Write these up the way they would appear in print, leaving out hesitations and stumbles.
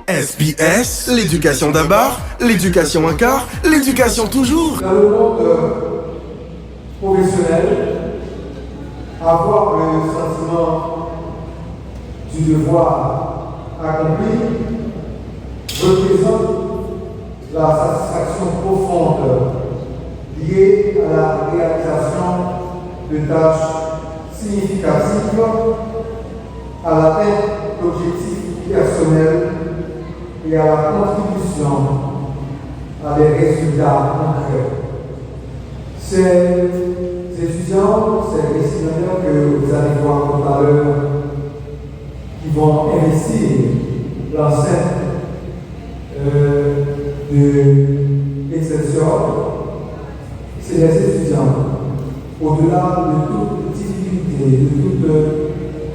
SPS, l'éducation d'abord, l'éducation encore, l'éducation toujours. Dans le monde professionnel, avoir le sentiment du devoir accompli représente la satisfaction profonde liée à la réalisation de tâches significatives, à l'atteinte d'objectifs personnels et à la contribution à des résultats concrets. Ces étudiants, ces décisionnaires que vous allez voir tout à l'heure, qui vont investir l'enceinte de l'Excelsior, c'est les étudiants, au-delà de toute difficulté, de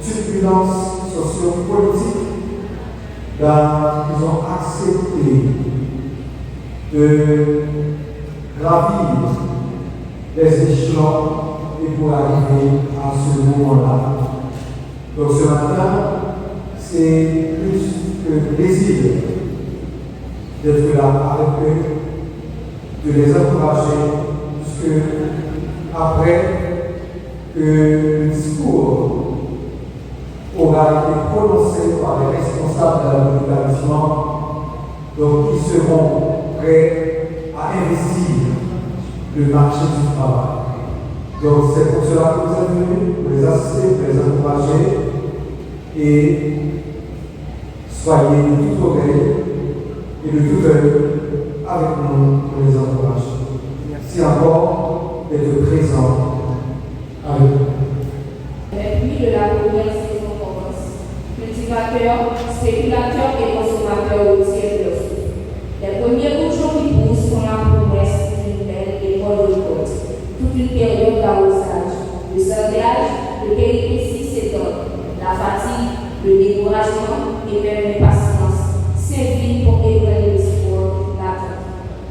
toute turbulence sociopolitique, ils ont accepté de gravir les échelons et pour arriver à ce moment-là. Donc ce matin, c'est plus que plaisir d'être là avec eux, de les encourager, puisque après que le discours aura été prononcé par les responsables de l'établissement, donc ils seront prêts à investir le marché du travail. Donc c'est pour cela que vous êtes venus, pour les assister, pour les encourager, et soyez de toute oreille et de tout œil avec nous pour les encourager. Merci encore d'être présents avec nous. Depuis de la première saison commence, cultivateurs, spéculateurs et consommateurs routiers de leur souffle. Les premiers bourgeons qui poussent sont la promesse d'une belle école de côte. Toute une période d'arrosage, de sanglage, de péripéties s'étendent. La fatigue, le découragement et même l'impatience s'invitent pour ébranler l'espoir l'attente.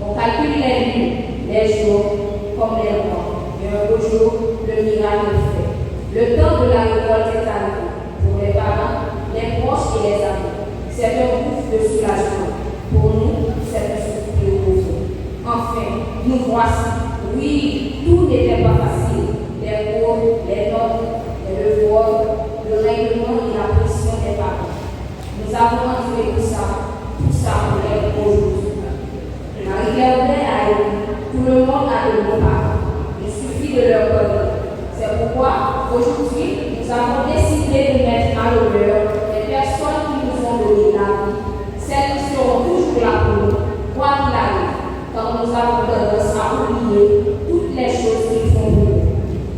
On calcule les nuits, les jours comme les mois. Et un beau jour, le miracle est fait. Le temps de la récolte est arrivé. Pour les parents, les proches et les amis, c'est un gouffre de soulagement. Pour nous, c'est un soupir profond. Enfin, nous voici. Oui, tout n'était pas facile. Les cours, les notes, les devoirs, le règlement et la pression des parents. Nous avons enduré tout ça pour l'être aujourd'hui. La rivière a élu, tout le monde a de nos parents. Il suffit de leur connaître. C'est pourquoi, aujourd'hui, nous avons décidé de mettre à l'honneur les personnes qui nous ont donné la vie, celles qui seront toujours là pour nous, quoi qu'il arrive, car nous avons tendance à oublier toutes les choses qu'ils font pour nous.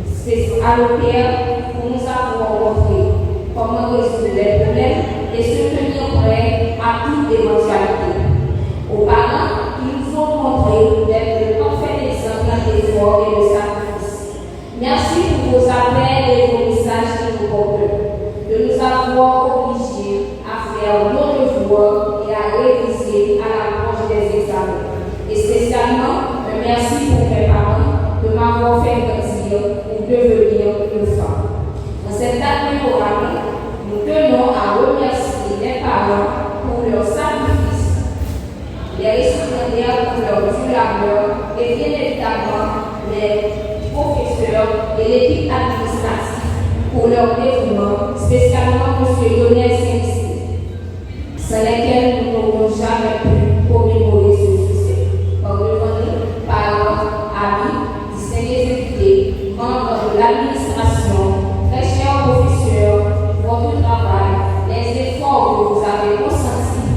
C'est à l'OPR où nous avons montré comment résoudre les problèmes et se tenir prêts à toute éventualité. Aux parents, ils nous ont montré d'être de parfaits exemples d'efforts et de sacrifices. Merci pour vos appels et vos messages qui nous portent, de nous avoir obligés à faire nos devoirs et à réviser à l'approche des examens. Et spécialement, un merci pour mes parents de m'avoir fait grandir pour devenir une femme. Dans cette date mémorable, nous tenons à remercier les parents pour leur sacrifice, les récipiendaires pour leur dur labeur et bien évidemment les professeurs et l'équipe administrative pour leur dévouement, spécialement M. Lionel Saint-Cyr, sans lesquels nous n'aurons jamais pu commémorer ce succès. Par devant nous, parents, amis, distingués invités, membres de l'administration, très chers professeurs, votre travail, les efforts que vous avez consentis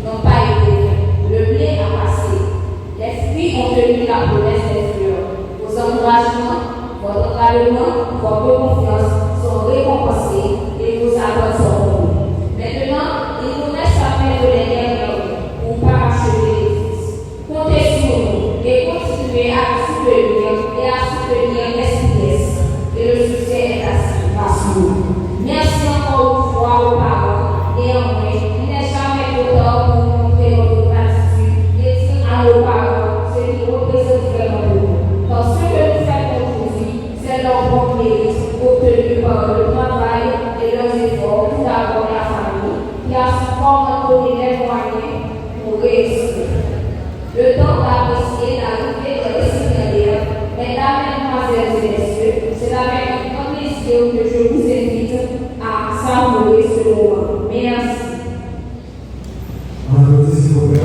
n'ont pas été vains. Le blé a passé, les fruits ont tenu la promesse des fleurs. Vos encouragements, votre engagement, votre confiance sont récompensés et vos attentes sont comblées. Maintenant, il nous reste à faire de les dernières pour transforme en donner les moyens pour réussir. Le temps d'apprécier l'arrivée des récipiendaires, mesdames, mesdemoiselles et messieurs, c'est avec un grand plaisir que je vous invite à savourer ce moment. Merci. S'il vous plaît.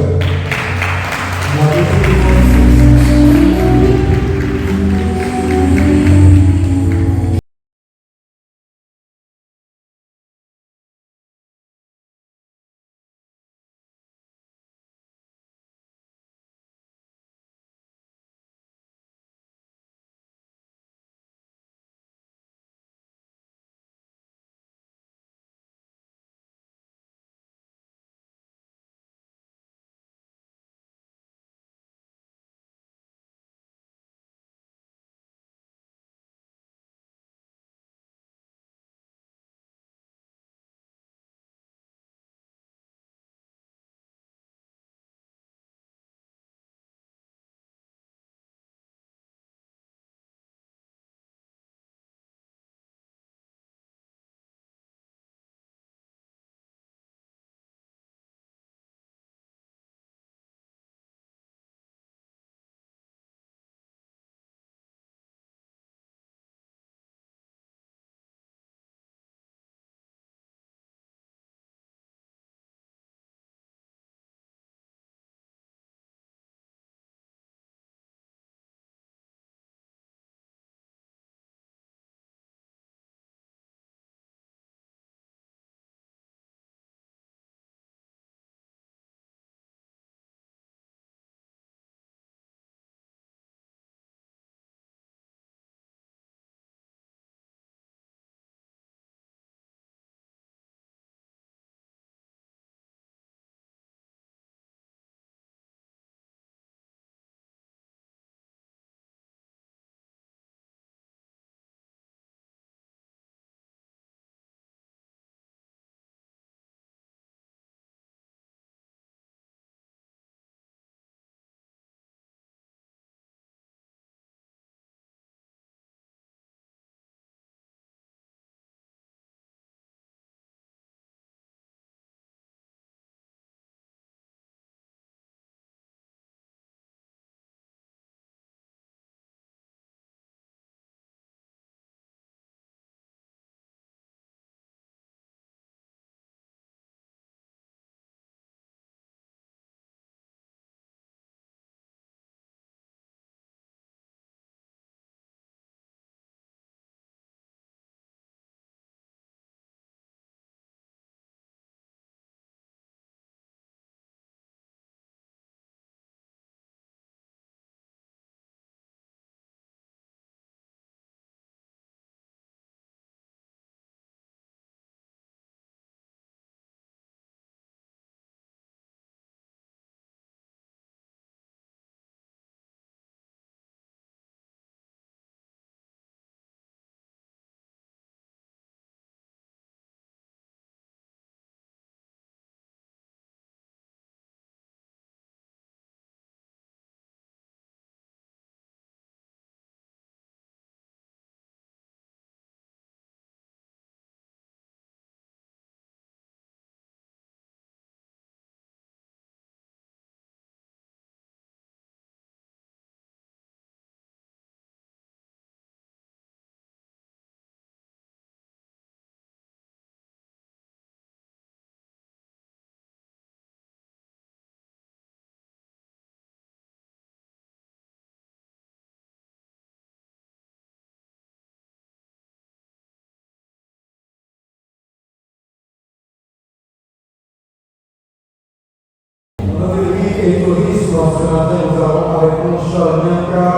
Et tourisme, ce matin, nous avons avec nous Charles Bianca,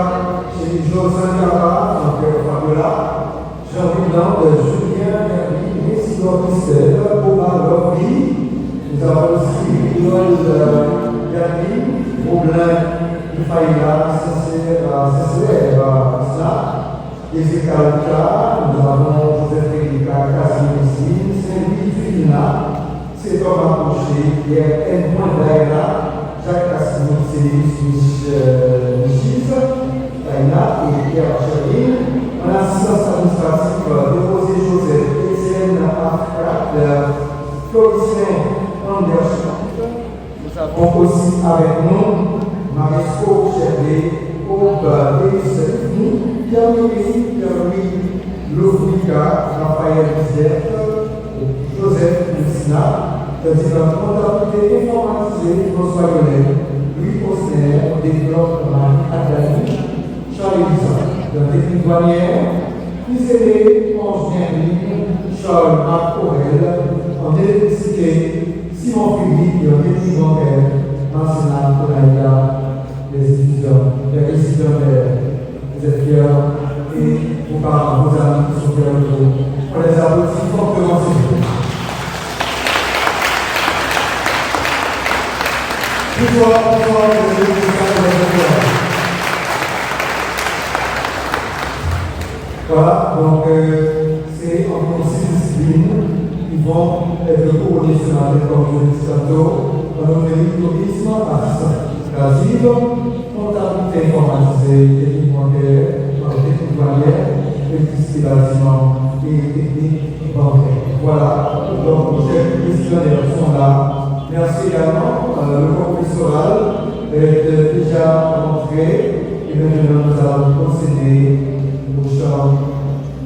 chez José Cara, donc Fabiola, Jean-Blanc, Julien Herby, Messidor Christelle, Boba Lovry. Nous avons aussi Joël Herby, Roblin, Ifaïla, Césaire, Ezekiel Ka, nous avons Joseph Félika, Cassim, Saint-Louis Filina, c'est Thomas Couché, Pierre N. Daïra, Jacques Cassimo, Célis Michis, Taïna et Pierre Chérine. En assistance administrative de José Joseph, Étienne Afkat, Floricien Anderson. Nous avons aussi avec nous Marisco Chervé, Aube Elisabeth, Pierre-Louis Louvrica, Raphaël Bizet, Joseph Messina, tandis que la comptabilité informatisée, François Lionel, Louis Osner, développe Marie-Adani, Charles Elisa, la technique douanière, Iséré, Ange Merlin, Charles Marc Aurel, en électricité, Simon Philippe, et en technique bancaire, Marcena Konaïda, les étudiants, les récipiendaires, vous êtes fiers et vos parents, vos amis qui sont fiers de vous. On les applaudit fortement, s'il vous plaît. Voilà, donc c'est encore 6 disciplines qui vont être couronnés ce matin, comme je l'ai dit tantôt, dans le tourisme, assistance créative, comptabilité informatisée, technique bancaire, technique douanière, électricité bâtiment et technique bancaire. Voilà, donc chers questionnaires sont là. Merci également, le professoral est déjà rentré et maintenant nous allons procéder au chant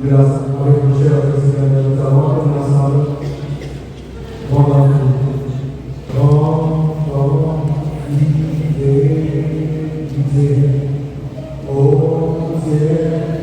de la avec le cher président. Nous allons terminer ensemble. Mon Père, c'est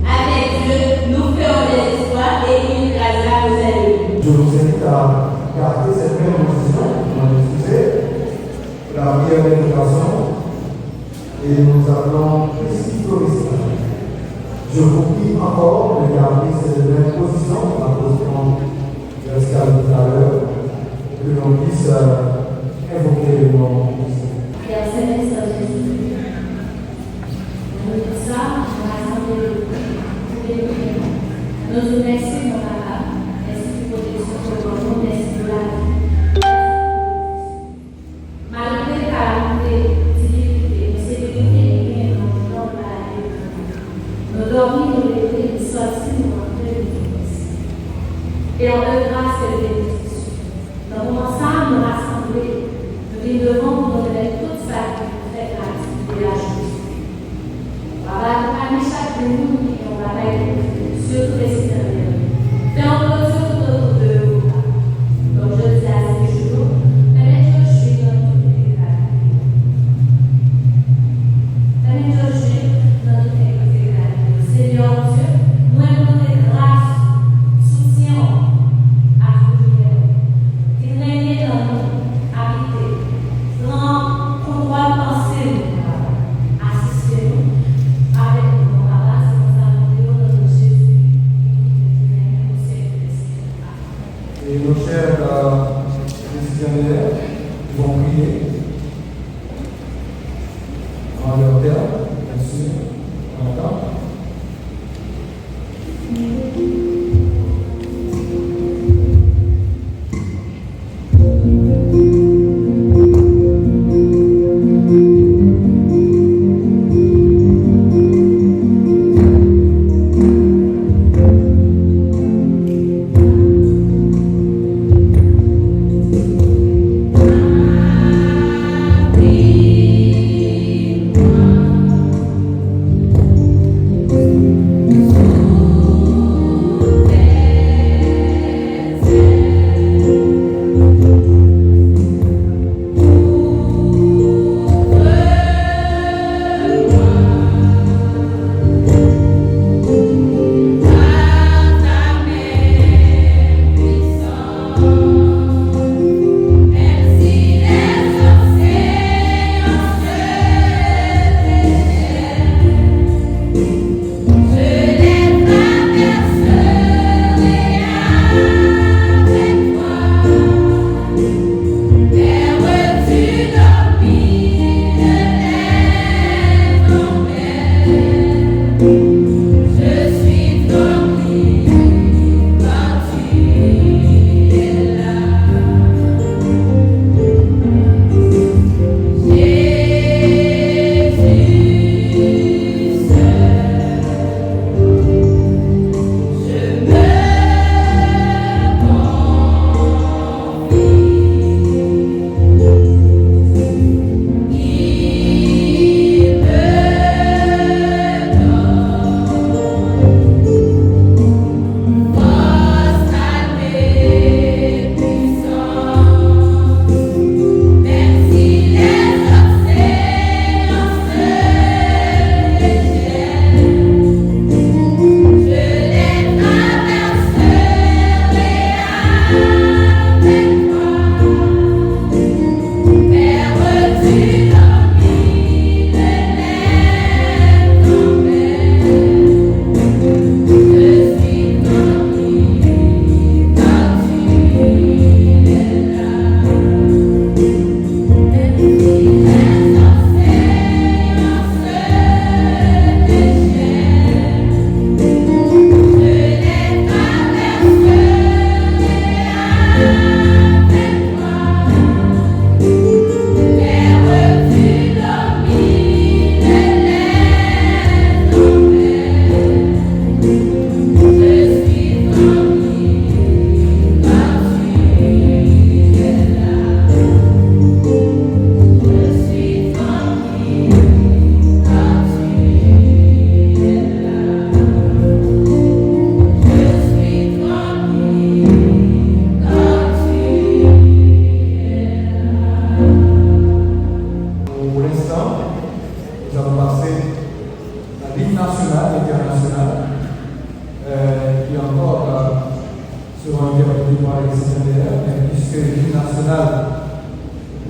Avec Dieu, nous ferons des histoires. l'intégration et nous appelons Christy Floristin. Je vous prie encore de garder cette même position, la position de l'escale tout à l'heure, que l'on puisse invoquer le nom de Jésus. Père Céleste Jésus, nous disons ça, nous rassemblons nous te remercions, mon papa. Merci pour protection sur le monde, merci pour la vie. Malgré la difficulté, nos sécurités, nous dormons la vie. Nous dormons, nous levons, nous sortons, nous rentrons, et on donne grâce et bénédiction. Dans mon ensemble, nous rassembler, nous venons devant pour nous donner toute sa vie, pour faire l'activité de la journée. On va accompagner chaque de nous et on va l'aider. Surtout les citoyens. Fais en clôture tout autour de vous. Comme je disais à ces jours, permettez que je suis dans toutes les étapes. Permettez que je suis dans toutes les étapes. Seigneur Dieu, nous aimons tes grâces, soutien à tout le monde. Qu'il règne dans nous, habiter. Grand pouvoir penser nous, assistez-nous avec nous. Et nos chers décisionnaires vont prier en leur terme, bien sûr, en attendant.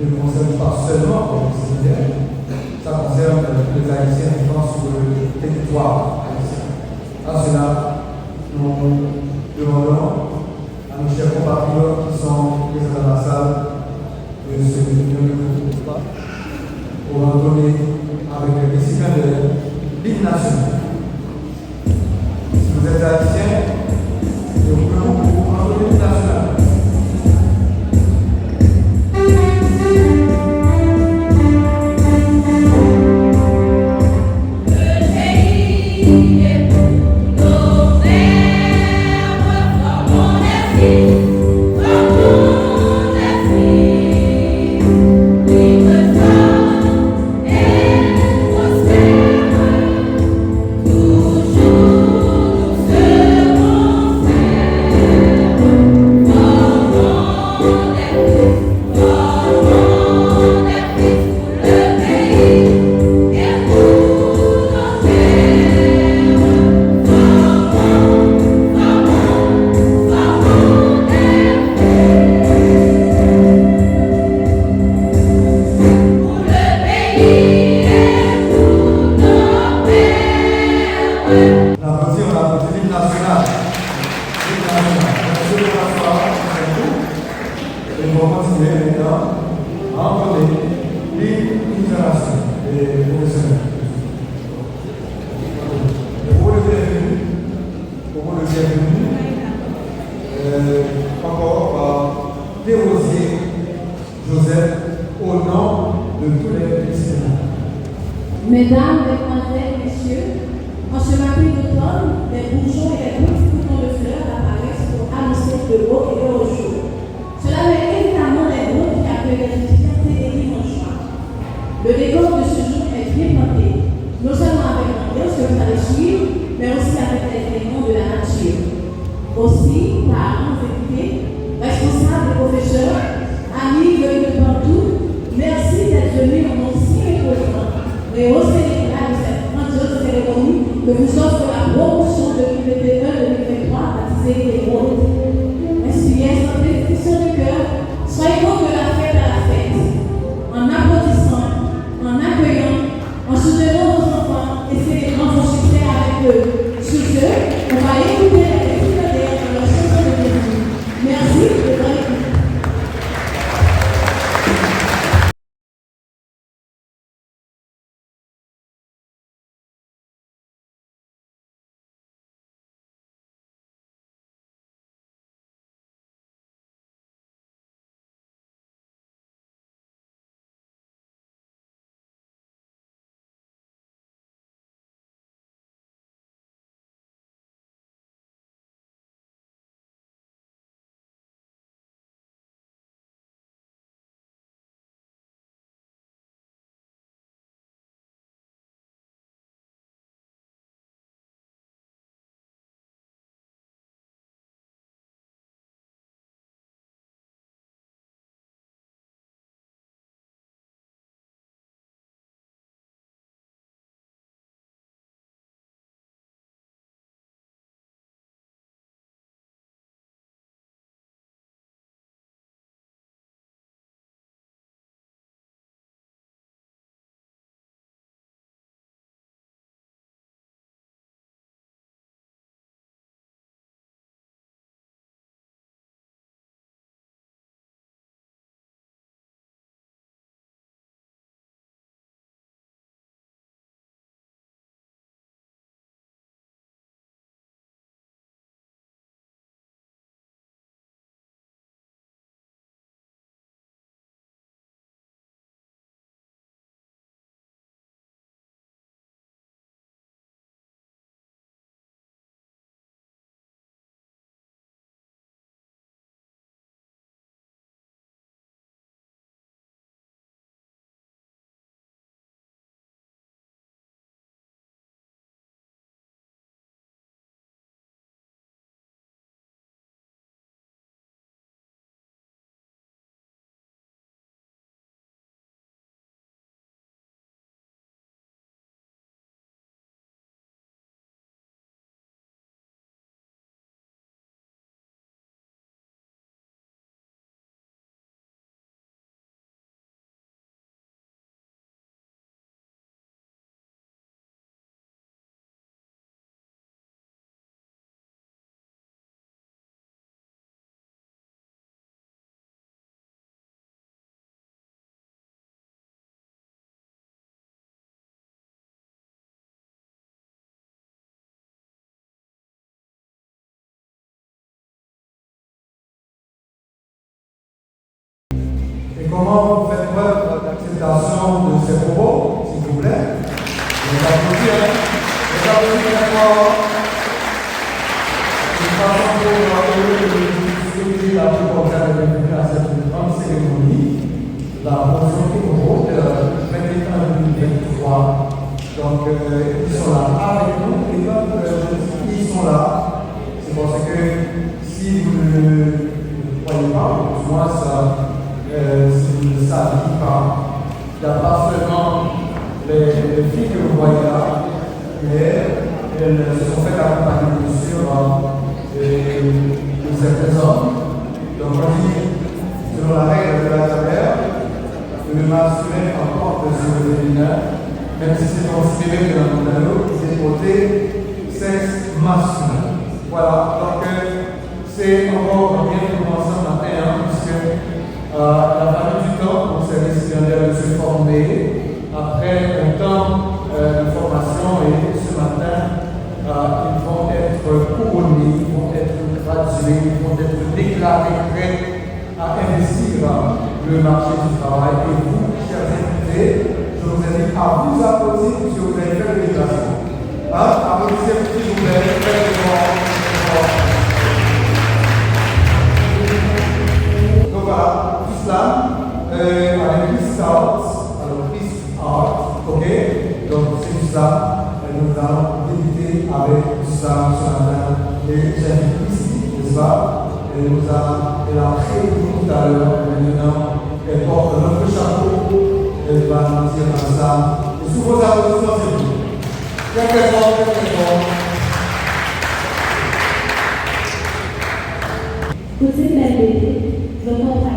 ne concerne pas seulement les séminaires, ça concerne les Haïtiens vivant sur le territoire haïtien. À cela, nous demandons à nos chers compatriotes qui sont présents dans la salle de se réunir pour entonner avec les récipiendaires l'hymne national. Si vous êtes haïtien, je vous prie pour entonner l'hymne national. Mesdames, Mesdemoiselles, Messieurs, en ce matin d'automne, des bourgeons et des petits boutons de fleurs apparaissent pour annoncer le beau et le jour. Cela met évidemment les mots qui accueillent les fierté et dimanche. Le décor de ce jour est bien planté, non seulement avec l'ambiance que vous allez suivre, mais aussi avec les éléments de la nature. Aussi, parents, invités, responsables et professeurs, amis venus de partout, merci d'être venus en nom si imposant. Mais au Sénégal de cette grandiose cérémonie que vous offre la promotion de l'UPPE 2023 baptisée les Rôles. Inspirez sans bénédiction du cœur, soyez donc de la fête à la fête, en applaudissant, en accueillant, en soutenant vos enfants et célébrant vos succès avec eux. Sur ce, on va écouter les petits dans leur chanson de début. Merci de votre écoute. comment vous faites preuve d'acceptation de ces propos, s'il vous plaît? Les applaudissements d'accord. Nous passons pour utiliser la plus concerne à cette grande cérémonie, la motion qui propose de 21-2023. Donc, ils sont là avec nous, et donc, ils sont là. C'est parce que si vous ne croyez pas, ou moins ça, si vous ne saviez pas, il n'y a pas seulement les filles que vous voyez là, mais elles se sont fait accompagner sur certains hommes. Donc, on dit, selon la règle de la grammaire, le masculin emporte sur le féminin, même si c'est considéré que dans mon anneau, c'est côté sexe masculin. Voilà, donc c'est encore bien de commencer ce matin, puisque il a fallu du temps pour ces récipiendaires de se former après un temps de formation, et ce matin, ils vont être couronnés, ils vont être gradués, ils vont être déclarés prêts à investir le marché du travail. Et vous, chers invités, je vous invite à vous applaudir puisque vous avez fait le déplacement. Applaudissez-vous s'il vous plaît, très fort. Donc voilà, tout cela avec Peace Art, alors Peace Art, ok? Donc c'est tout ça, nous allons débuter avec tout ça ce matin. Et j'invite ici, n'est-ce pas? Elle a très tout à l'heure, maintenant, elle porte notre chapeau, elle va nous dire comme ça. Et sous vos applaudissements, c'est tout. Très très fort, très très fort. Côté bébé, je comprends.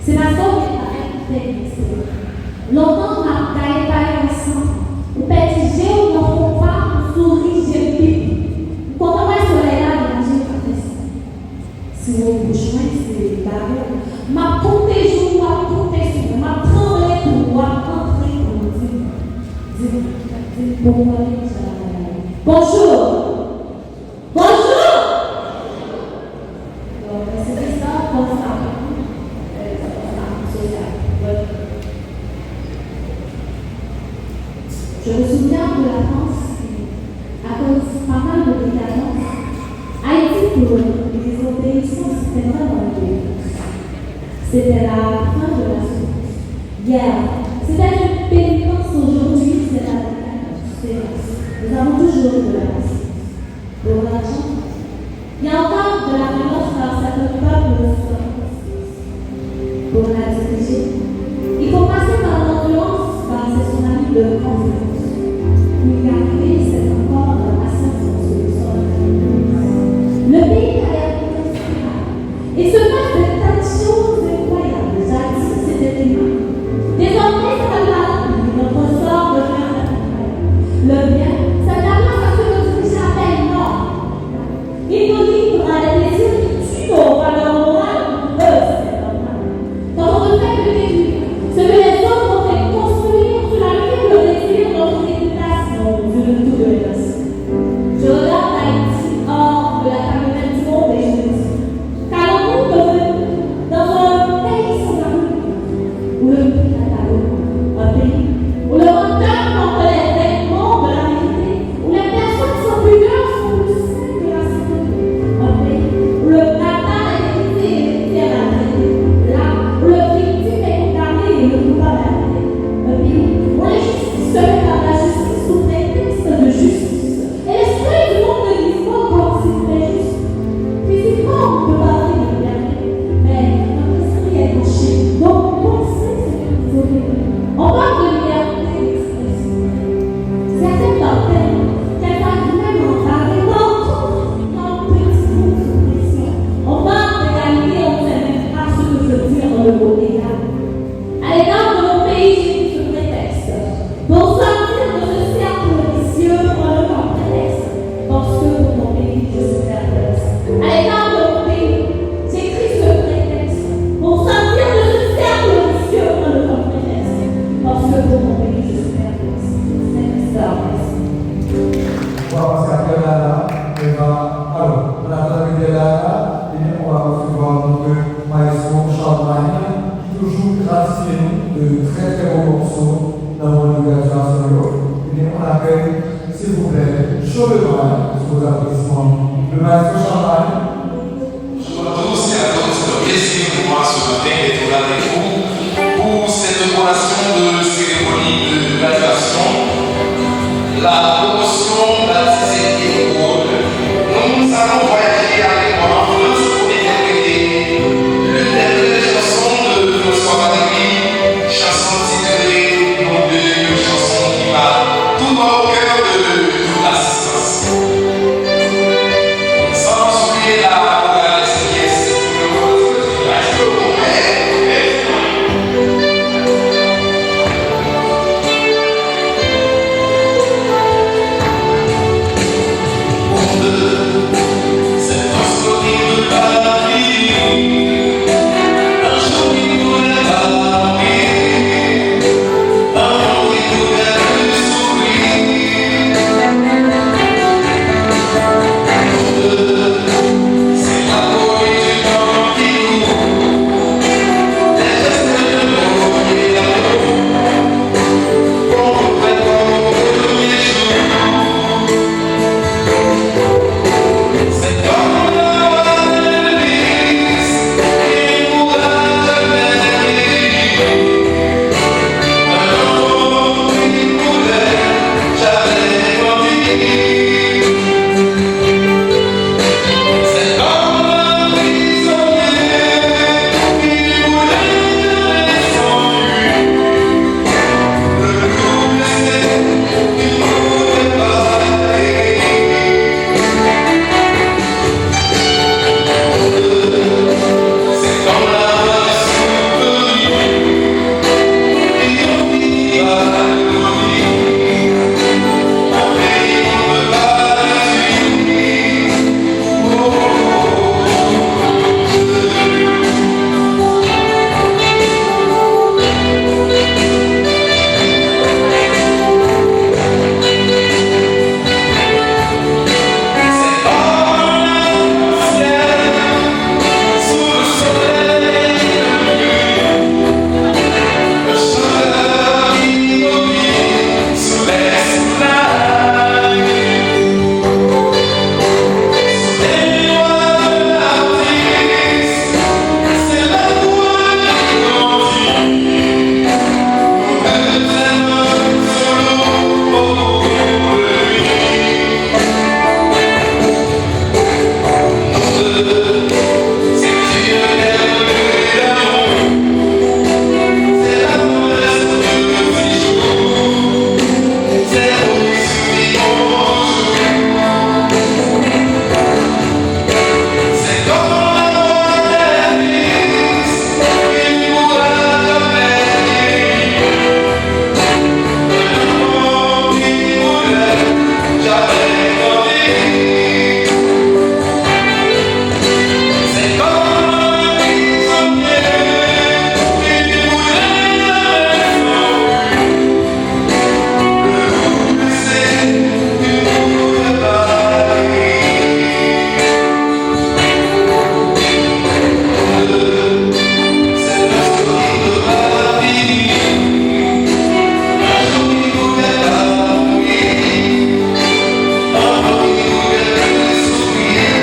C'est ma soeur qui m'a invité. Longtemps, on a travaillé ensemble. On petit G, on ne comprend pas, on sourit, j'ai pipe. On comprend pas le soleil là, on a dit, si vous bouchez, c'est barré. Ma compté jour, ma compté sur, ma tremblé pour moi, rentrer pour dire. Bonjour. Bonjour. C'est ça, comme ça. Je me souviens de la France, à cause pas mal de décadence. Haïti, pour les désobéissances, c'était vraiment dur. C'était la fin de la souffrance. Hier, c'était une pénitence, aujourd'hui, c'est la décadence. Nous avons toujours de la patience. Pour l'argent, il y a encore de la violence dans certains peuples de souffrance. Pour la diriger, il faut passer par l'influence, car c'est son ami de confiance. Pour y arriver, c'est encore la patience sur le sol. Le pays a l'air inspirable. Il se passe des tas de choses incroyables. Jadis, c'était humain. Désormais, c'est là, notre sort de faire le bien, c'est la place à ce que nous appelle non. Il nous livre à des plaisirs qui tuent nos valeurs. Le maestro Champagne. Bonjour à tous et à toutes, c'est un plaisir pour moi ce matin d'être là avec vous pour cette collation de cérémonie de graduation, la promotion baptisée et rôle. Nous allons voyager avec moi en France pour interpréter l'une des belles chansons de François Valéry, chanson titrée Nom de Dieu, chanson qui va tout droit au cœur de toute l'assistance. Sans oublier la chorale SIS, c'est un sourire de Paris, un jour qui pourrait parler, un mot qui pourrait te sourire. C'est la poésie du temps qui court, des gestes de l'amour et l'amour, qu'on reprenne comme au premier jour. C'est comme la voix de l'église qui ne pourra jamais vieillir, un enfant qui ne pourrait jamais grandir. C'est comme un prisonnier qui voulait jamais s'enfuir, le clou blessé qui ne pouvait pas guérir. C'est comme la voix des souvenirs qui ont fini par l'oublier, un pays qu'on ne peut pas détruire. C'est comme un ciel sous le soleil de nuit, le chanteur immobile sous les soulages, sous les lois de l'artiste, c'est la voix qui grandit, nous aimons solo pour lui. C'est Dieu et l'amour, c'est l'amour de petit jour, c'est vous qui bonjour. C'est comme la voix de l'église qui ne pourra jamais vieillir, un enfant qui ne pourrait jamais grandir. C'est comme un prisonnier qui ne voulait jamais s'enfuir, le cou blessé qui ne pouvait pas guérir. C'est un sourire de Paris, un jour qui pouvait pas mourir, un mot qui pouvait te sourire.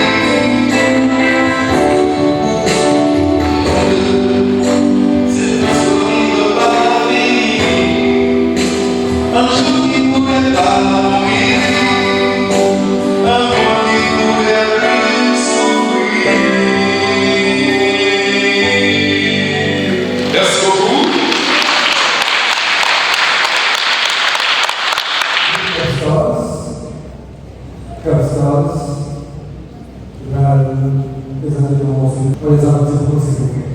C'est un sourire de Paris, un jour qui pouvait pas mourir, un mot qui pouvait te sourire. Merci beaucoup. Cupstars, je vais présenter le morceau pour les artistes, s'il vous plaît.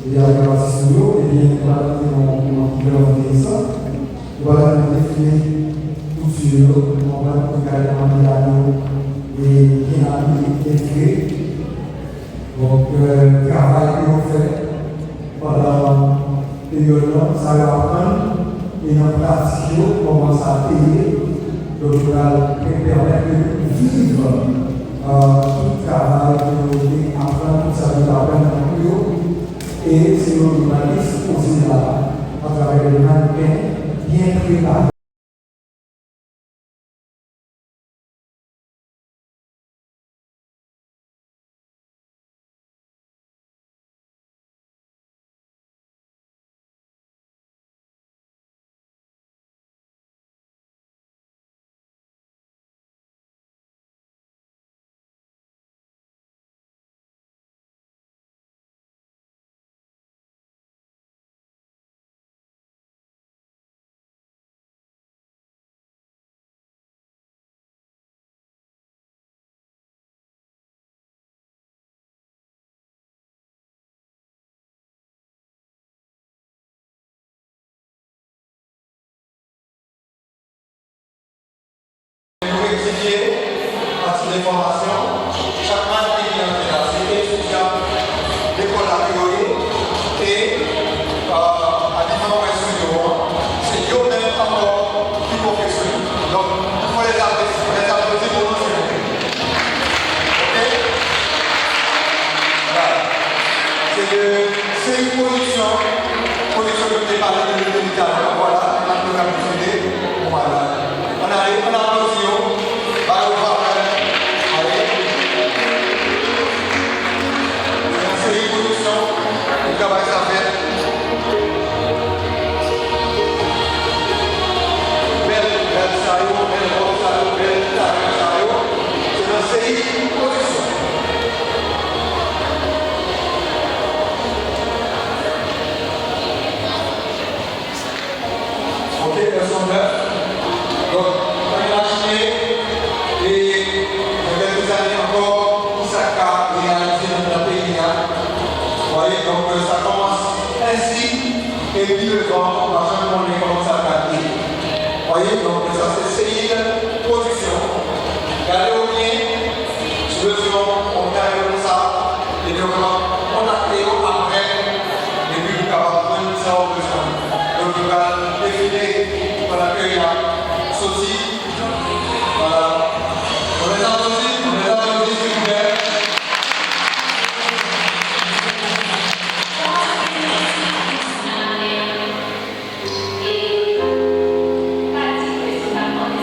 et avec l'artiste studio, et bien, on va donner un couleur intéressant. On va définir couture, on va regarder un piano et qui a écrit. Donc, le travail que l'on fait pendant la période, ça va apprendre et dans la pratique, on commence à payer. Donc, on va permettre de vivre tout le travail que l'on fait, apprendre tout ça, de apprendre dans le bureau. Et c'est le journaliste aussi là, à travers les mannequins bien préparés. Des formations, chaque match qui vient de la cité, l'école à théorie et à différents studios. C'est eux-mêmes encore qui perfectionnent. Donc, il faut les applaudir pour nous, s'il vous plaît. Ok? Voilà. C'est une production que je t'ai parlé de l'unitaire. Voilà, on a pu la diffuser. Voilà. On a applaudi. Vai saber. Belo saiu, Belo saiu. Je não sei posição. Ok, elles sont neuf. Donc, on va imaginer et dans quelques années encore, Isaka réalisé dans notre pays. Vous voyez, donc ça commence ainsi, et puis le vent, on va jamais montrer comment ça va être. Vous voyez, donc ça c'est une production. Regardez au bien, sur le son, on carré comme ça, et donc on a créé après, et puis vous pouvez prendre ça au besoin. Donc on va défiler pendant qu'il y a sauté. Voilà. On les applaudit, s'il vous plaît. Pratique,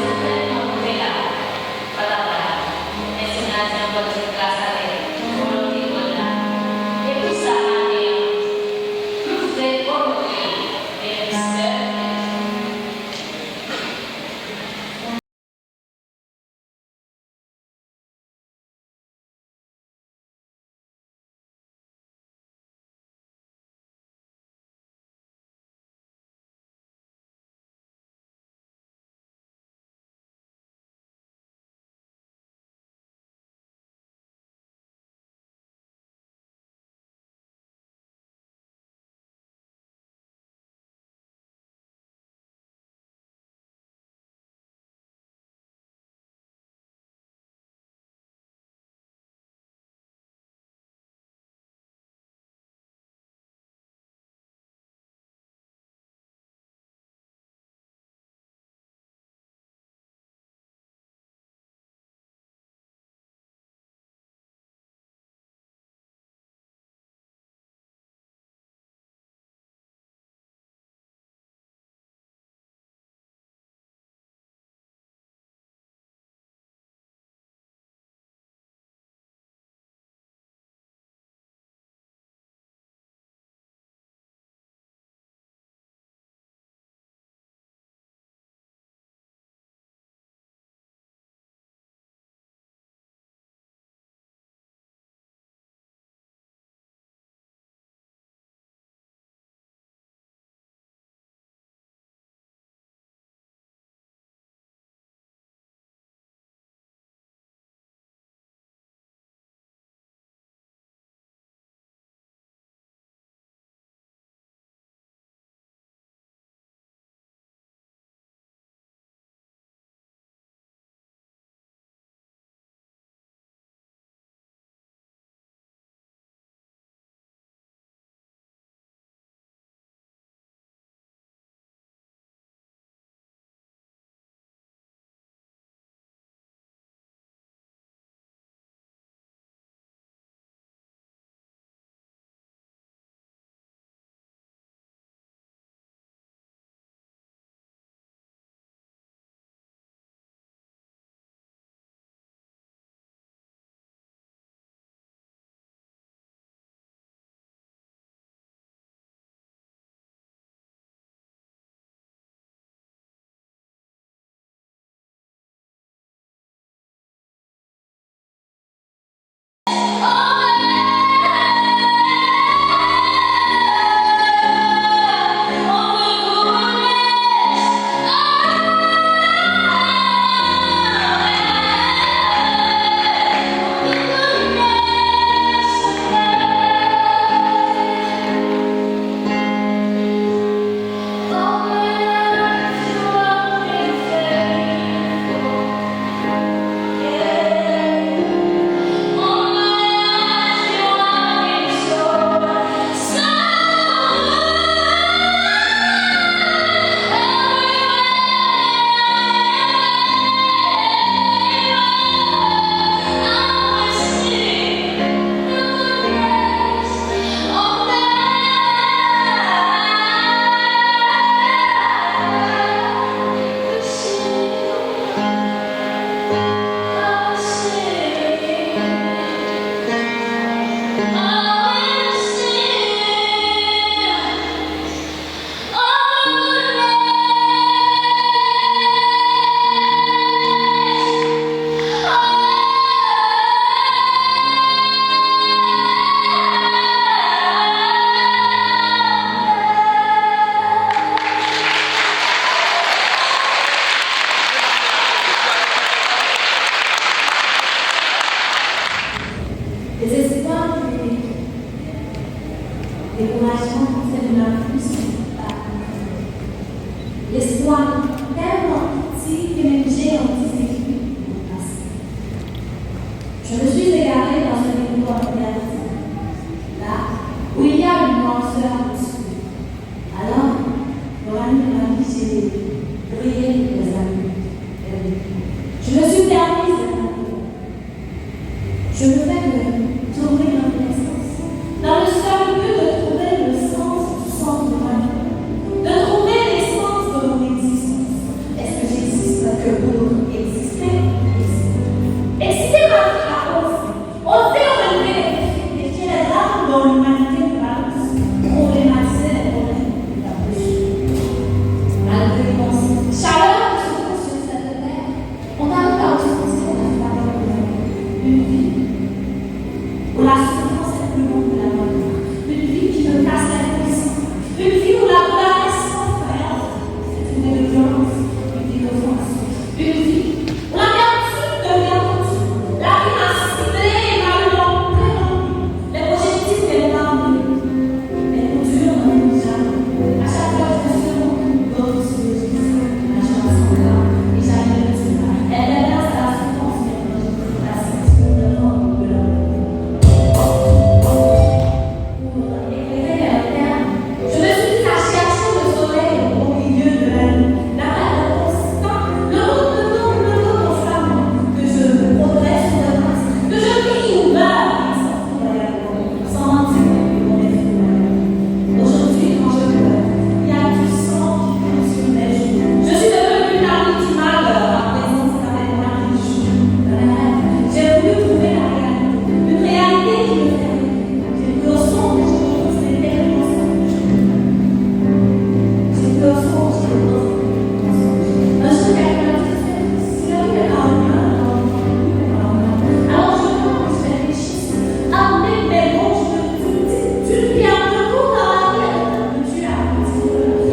l'engagement, c'est de l'impulsion. L'espoir, tellement petit que même j'ai anticipé mon passé. Je me suis égarée dans un territoire réalité, là où il y a une noirceur obscure. Alors, Laurent m'a dit j'ai brillé les amis. Je me suis permise de m'appeler. Je me fais de tourner dans l'essence, dans le seul but de trouver le sens du sens de ma vie, de trouver l'essence de mon existence. Est-ce que j'existe que pour exister? Exciter ma vie à oser relever les défis, les drames dont l'humanité balance, problématiser les problèmes de la péché. Malgré mon chaleur sur cette terre, on arrive à utiliser la parole de une vie où la souffrance est plus longue que la mort, une vie qui me casse la puissance, une vie où la douleur est sans frère, c'est une vie de violence, une vie de force, une vie où la vertu devient continue, la vie m'a ciblé et m'a eu l'entrée dans les projectiles et les armes, les coutures dans les jamais. À chaque fois que je me suis rendu d'autres sur le Jésus, la chance en là, et jamais le tout là. Elle est là, c'est la souffrance, mais moi je peux la sentir devant de la vie. Je me suis dit à chercher le soleil au milieu de la nuit, l'appel constant, le dos flamand, que je me progresse sur le masque, que je vis ou meurs et sans mentir et mon effet. Aujourd'hui, quand je pleure, il y a du sang qui coule sur mes joues. Je suis devenue l'ami du malheur à présence avec moi qui joue. J'ai voulu trouver la réalité, une réalité qui me fait rire. J'ai pris au son que je trouve c'est tellement simple. J'ai pris au son que je trouve un jour quelqu'un m'a dit si la vie est pas en main, alors je commence, je réfléchis. Amener mes mots, je me dis, tu viens de tout dans la vie, tu as dit,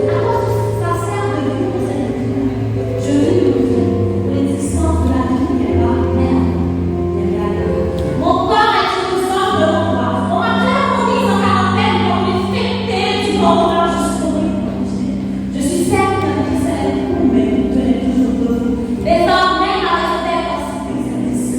à quoi ça sert de vivre cette vie? Je vis une vie où l'existence de la vie n'est pas merde, n'est pas grave. Mon corps est une sorte de combat. On m'a clairement mis en quarantaine pour lui fêter du moment je suis tombée. Je suis certaine que c'est vous, mais vous tenez toujours debout. Désormais, la respect aussi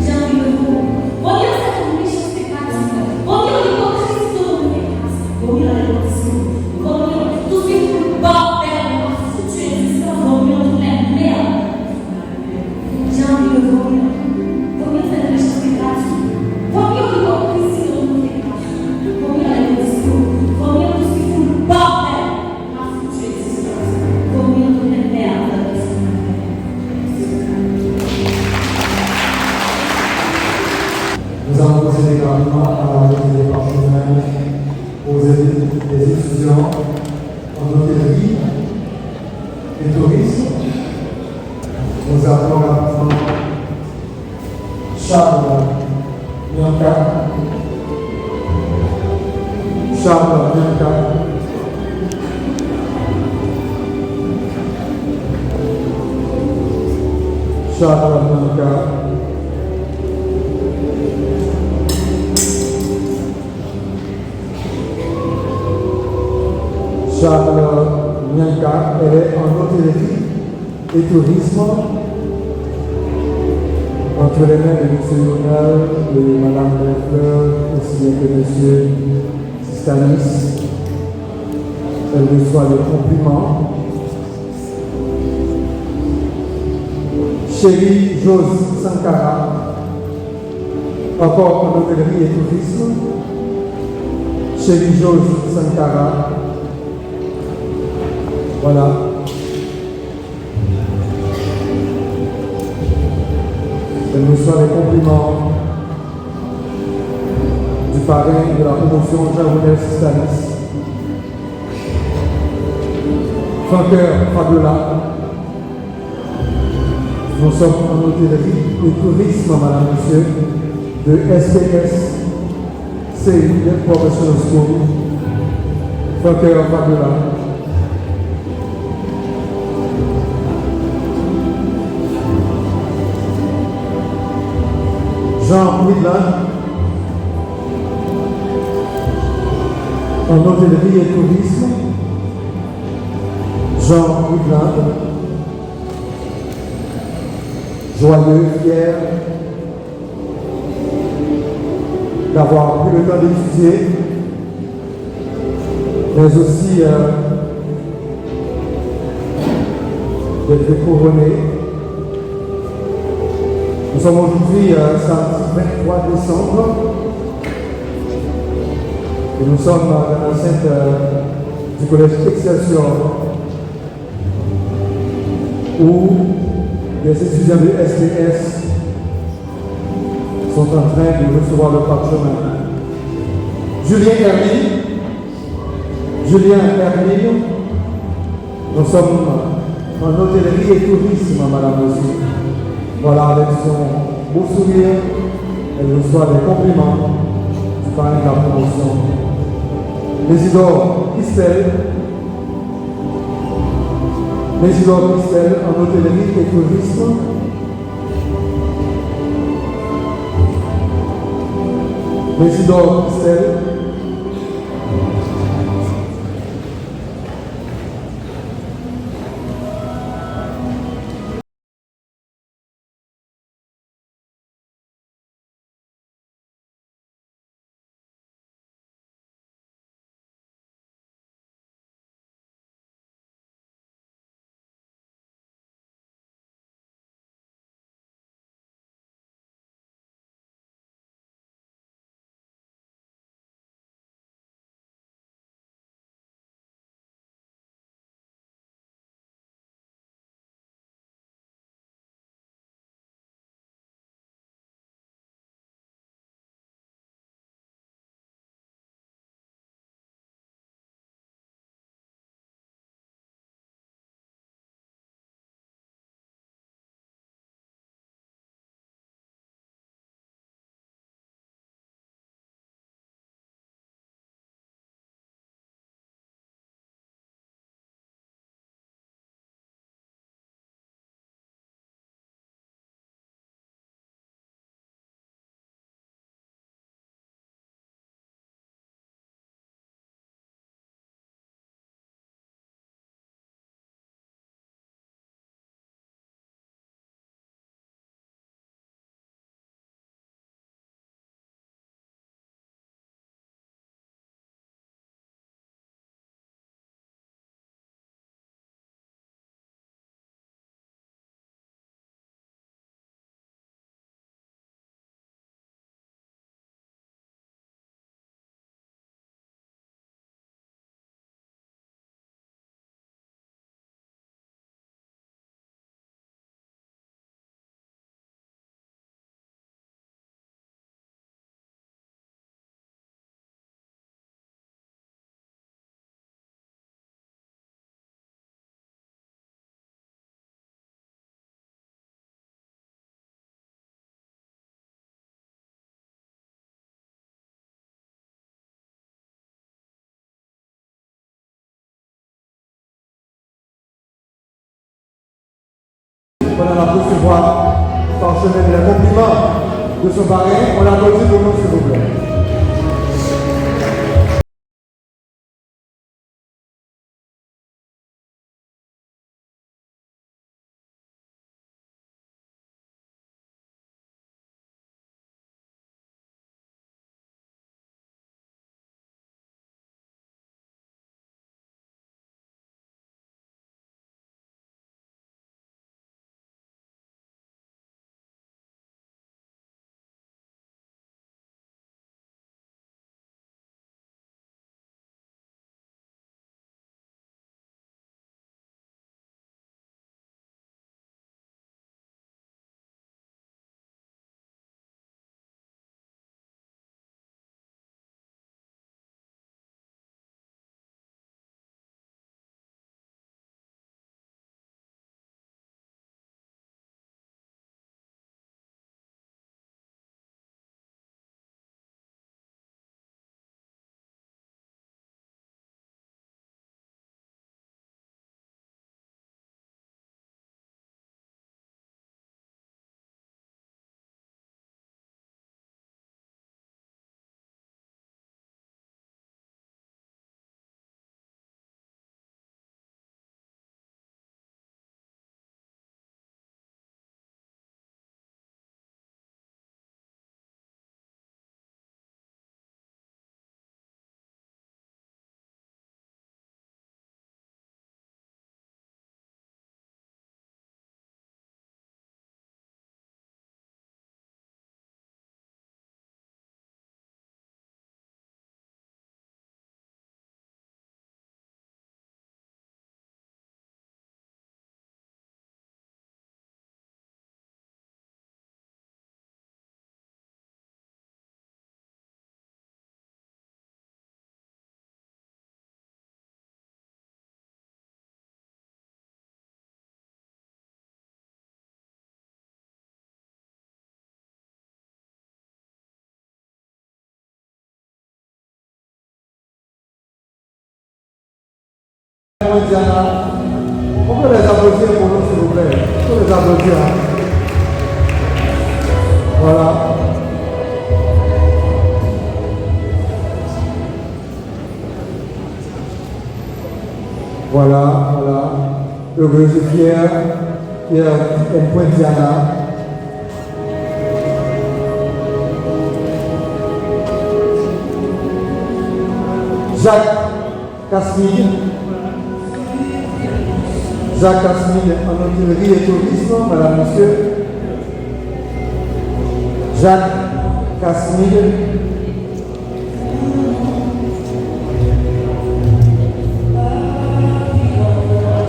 j'ai envie de vous. Vaut mieux cette méchanceté pratique. Vaut mieux l'hypocrisie de mon grâce. Vaut mieux la dévotion. Vaut mieux tout ce qui fout le bordel de ma foutue existence. Vaut mieux toutes les merdes. J'ai envie de vomir. Vaut mieux cette méchanceté pratique. Vaut mieux l'hypocrisie de mon grâce. Vaut mieux la dévotion. Vaut mieux tout ce qui fout le bordel de ma foutue existence. Vaut mieux toutes les merdes. Nous allons procéder gratuitement à la remise des parchemins aux des étudiants en hôtellerie et tourisme. Nous appelons rapidement Charles Bianca. Charles Bianca. Charles Bianca. Charles Bianca, elle est en hôtellerie et tourisme entre les mains de M. Lionel, de Mme Lefleur, aussi bien que M. Stanis. Elle reçoit des compliments. Chérie Jose Sankara, encore en hôtellerie et tourisme. Chérie Jose Sankara. Voilà. Elle reçoit les compliments du parrain de la promotion Jean-René Stanis. Franqueur Fabiola. Nous sommes en hôtellerie et tourisme, madame, monsieur, de SPS, CI, Professional School. Franqueur Fabiola. Jean Midland, en hôtellerie et tourisme, Jean Woodland, joyeux, fier d'avoir pris le temps d'étudier, mais aussi d'être couronné. Nous sommes aujourd'hui samedi 23 décembre et nous sommes dans l'enceinte du collège Excelsior où les étudiants de STS sont en train de recevoir le parchemin. Julien Hermine, nous sommes en hôtellerie et tourisme, madame aussi. Voilà, avec son beau sourire, elle reçoit des compliments du parrain de la promotion. Isidore Christelle, en hôtellerie et tourisme. Isidore Christelle. On a recevoir par semaine les compliments de son parrain. On applaudit pour nous, s'il vous plaît. Diana, on peut les applaudir pour nous, s'il vous plaît. On peut les applaudir. Voilà. Voilà, voilà. Heureux et fier. Pierre M. Diana. Jacques Casmille. Jacques Casmille en hôtellerie et tourisme, madame, monsieur. Jacques Casmille.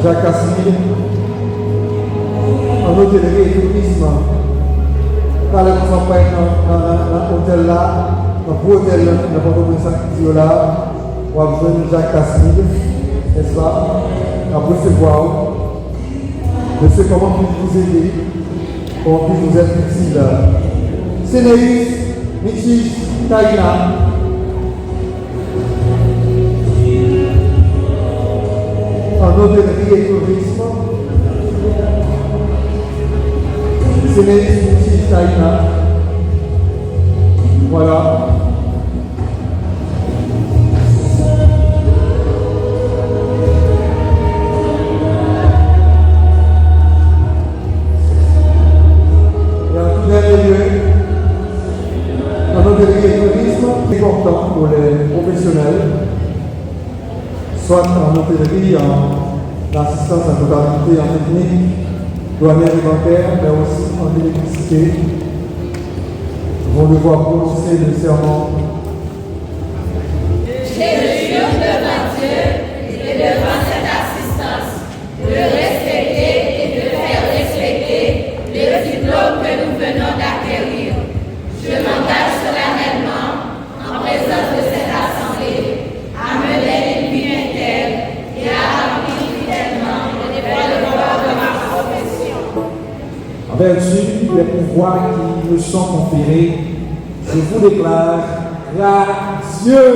Jacques Casmille en hôtellerie et tourisme. Quand nous sommes dans l'hôtel là, dans le hôtel, dans Port-au-Prince là, on va besoin de Jacques Casmille, n'est-ce pas? On va recevoir. Monsieur, comment puis-je vous aider? Comment puis-je vous être utile? Sénéus, Michis, Taïna. En hôtellerie et tourisme. Sénéus, Michis, Taïna. Voilà. Dans notre tourisme, c'est important pour les professionnels, soit en hôtellerie, en assistance à comptabilité, en technique, douanière et bancaire, mais aussi en électricité, vont devoir prononcer le serment. Je jure devant Dieu et devant cette assistance de respecter et de faire respecter le diplôme que nous venons d'acquérir. Je m'engage solennellement, en présence de cette assemblée, à mener une vie intègre et à remplir fidèlement les devoirs de ma profession. En vertu des pouvoirs qui me sont conférés, je vous déclare gracieux.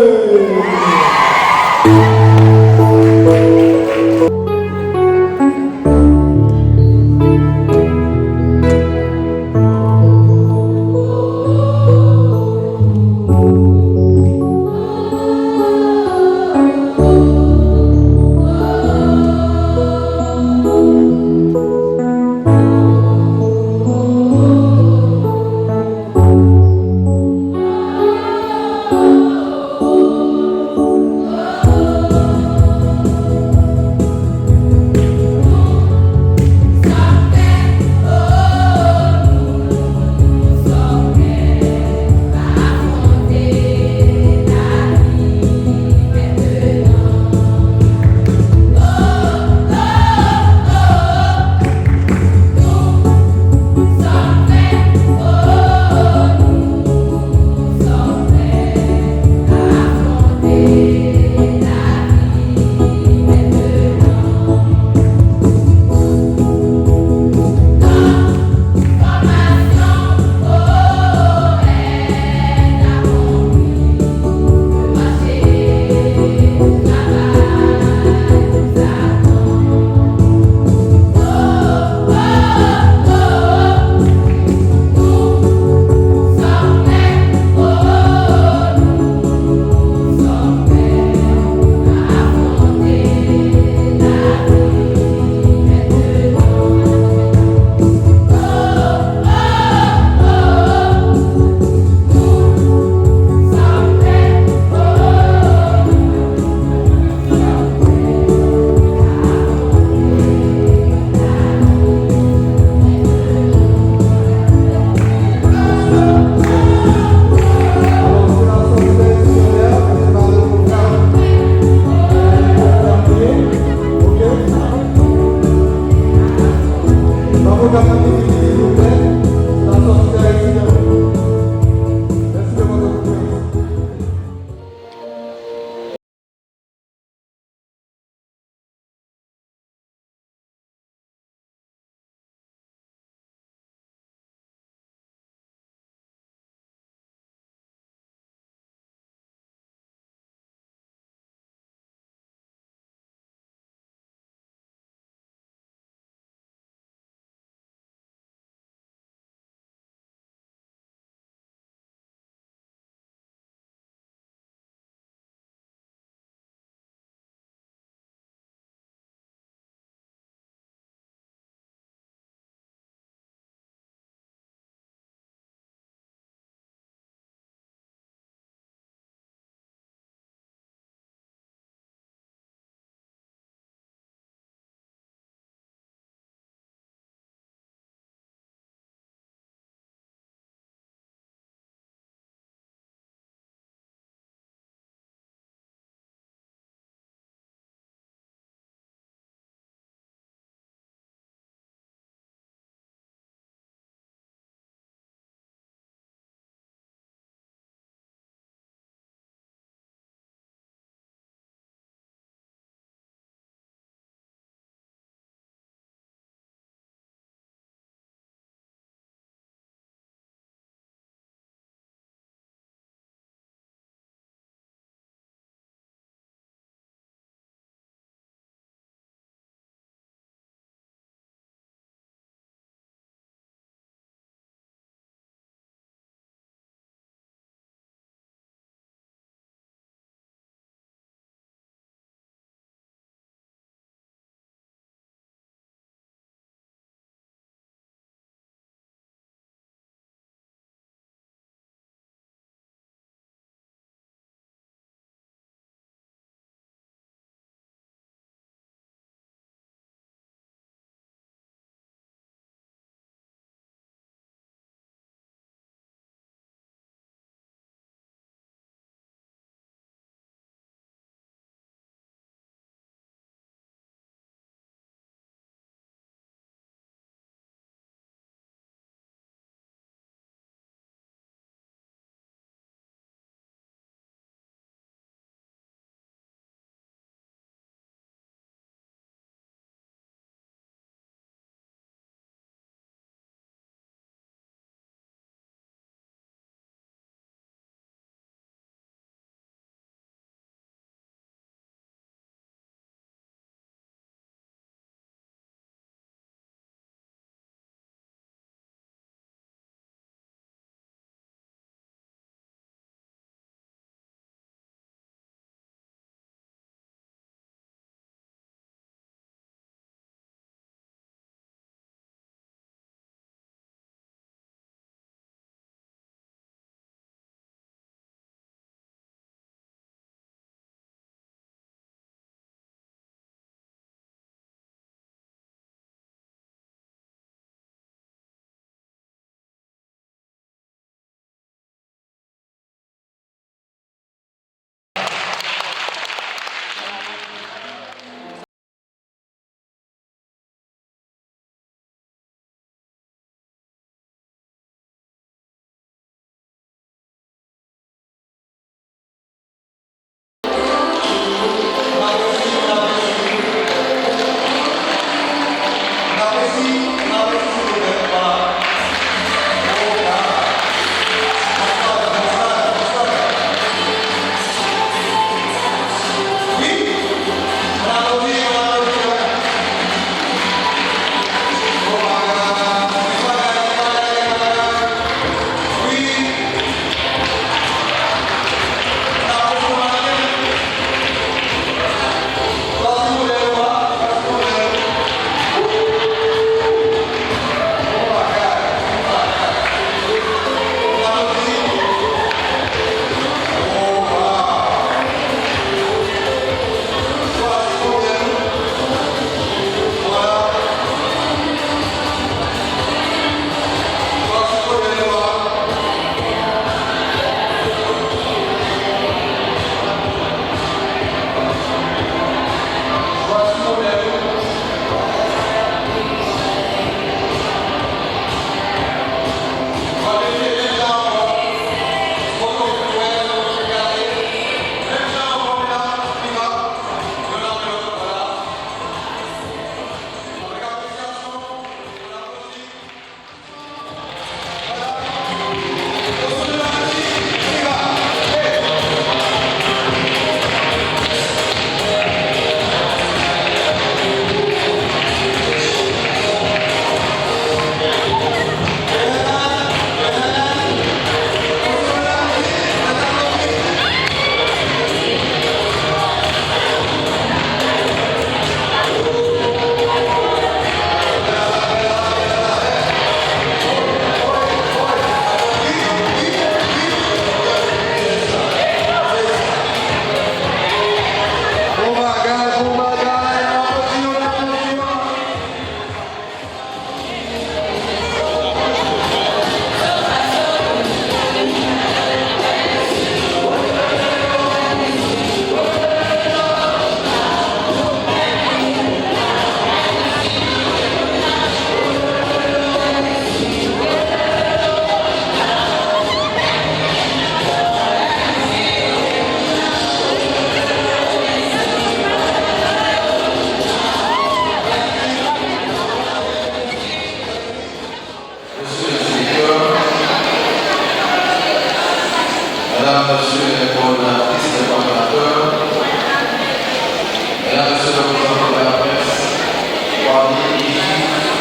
Mesdames, Messieurs les représentants de la presse,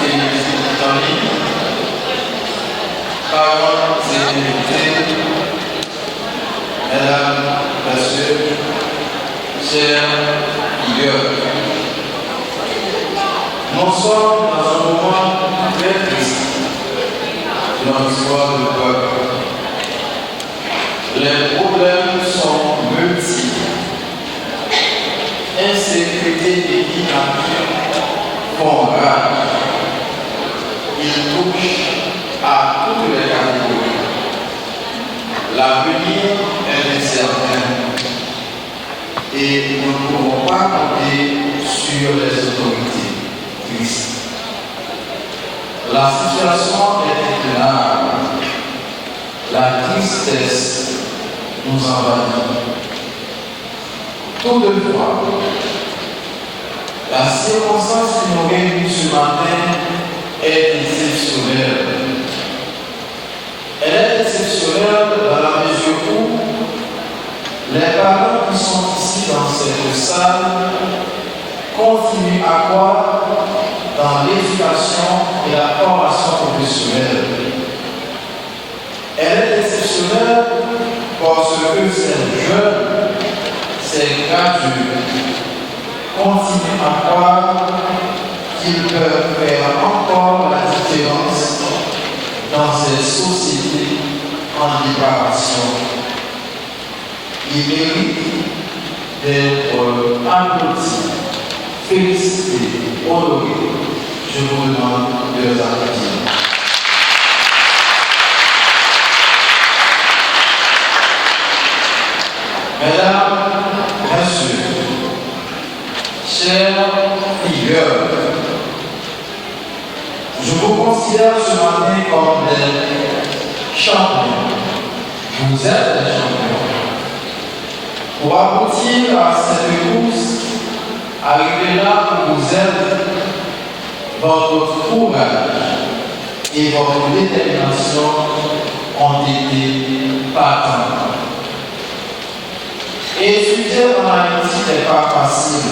télévision en ligne, parents et invités, Mesdames, Messieurs, chers leaders, nous sommes dans un moment très triste dans l'histoire du peuple. Les problèmes sont multiples. Insécurité et dynamique font rage. Ils touchent à toutes les catégories. L'avenir est incertain et nous ne pouvons pas compter sur les autorités. Triste. La situation est intenable. La tristesse nous envahit. Toutefois, la circonstance qui nous réunit ce matin est exceptionnelle. Elle est exceptionnelle dans la mesure où les parents qui sont ici dans cette salle continuent à croire dans l'éducation et la formation professionnelle. Elle est exceptionnelle parce que ces jeunes, ces gradués, continuent à croire qu'ils peuvent faire encore la différence dans ces sociétés en libération. Ils méritent d'être applaudis, félicités, honorés. Je vous demande de les applaudir. Mesdames, Messieurs, chers leaders, je vous considère ce matin comme des champions. Vous êtes des champions. Pour aboutir à cette course, arriver là où vous êtes, votre courage et votre détermination ont été patents. Étudier en Haïti n'est pas facile.